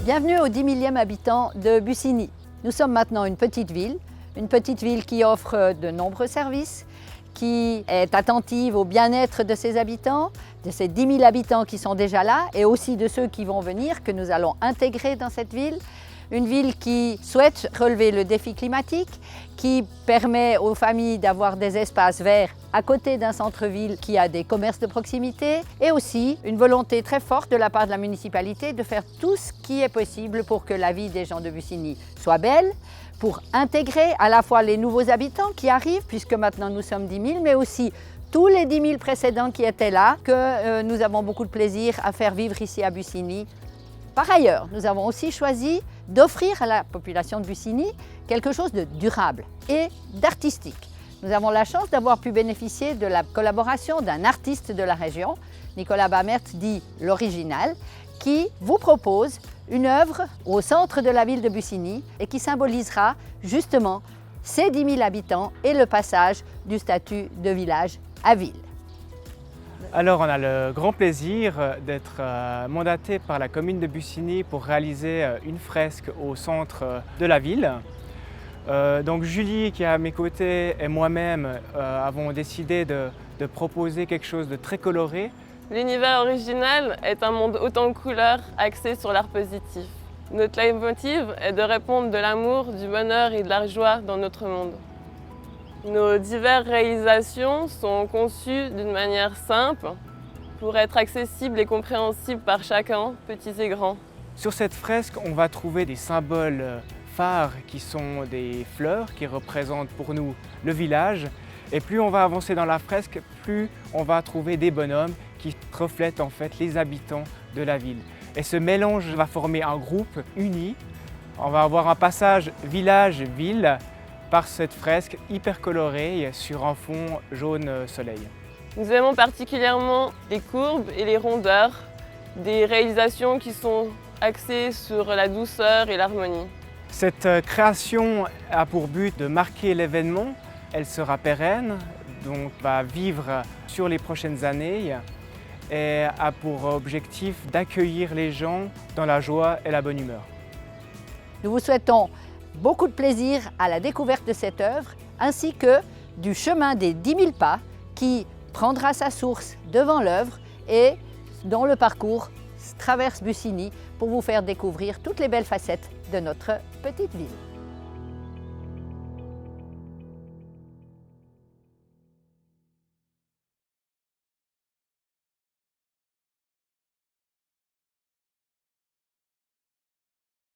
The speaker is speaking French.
Bienvenue au 10 000e habitant de Bussigny. Nous sommes maintenant une petite ville qui offre de nombreux services, qui est attentive au bien-être de ses habitants, de ces 10 000 habitants qui sont déjà là et aussi de ceux qui vont venir, que nous allons intégrer dans cette ville. Une ville qui souhaite relever le défi climatique, qui permet aux familles d'avoir des espaces verts à côté d'un centre-ville qui a des commerces de proximité et aussi une volonté très forte de la part de la municipalité de faire tout ce qui est possible pour que la vie des gens de Bussigny soit belle, pour intégrer à la fois les nouveaux habitants qui arrivent, puisque maintenant nous sommes 10 000, mais aussi tous les 10 000 précédents qui étaient là, que nous avons beaucoup de plaisir à faire vivre ici à Bussigny. Par ailleurs, nous avons aussi choisi d'offrir à la population de Bussigny quelque chose de durable et d'artistique. Nous avons la chance d'avoir pu bénéficier de la collaboration d'un artiste de la région, Nicolas Bamert, dit l'Original, qui vous propose une œuvre au centre de la ville de Bussigny et qui symbolisera justement ces 10 000 habitants et le passage du statut de village à ville. Alors on a le grand plaisir d'être mandaté par la commune de Bussigny pour réaliser une fresque au centre de la ville. Donc Julie qui est à mes côtés et moi-même avons décidé de proposer quelque chose de très coloré. L'univers original est un monde haut en couleurs axé sur l'art positif. Notre leitmotiv est de répondre de l'amour, du bonheur et de la joie dans notre monde. Nos diverses réalisations sont conçues d'une manière simple pour être accessibles et compréhensibles par chacun, petits et grands. Sur cette fresque, on va trouver des symboles phares qui sont des fleurs qui représentent pour nous le village. Et plus on va avancer dans la fresque, plus on va trouver des bonhommes qui reflètent en fait les habitants de la ville. Et ce mélange va former un groupe uni. On va avoir un passage village-ville par cette fresque hyper colorée sur un fond jaune soleil. Nous aimons particulièrement les courbes et les rondeurs, des réalisations qui sont axées sur la douceur et l'harmonie. Cette création a pour but de marquer l'événement. Elle sera pérenne, donc va vivre sur les prochaines années et a pour objectif d'accueillir les gens dans la joie et la bonne humeur. Nous vous souhaitons beaucoup de plaisir à la découverte de cette œuvre, ainsi que du chemin des 10 000 pas qui prendra sa source devant l'œuvre et dont le parcours traverse Bussigny pour vous faire découvrir toutes les belles facettes de notre petite ville.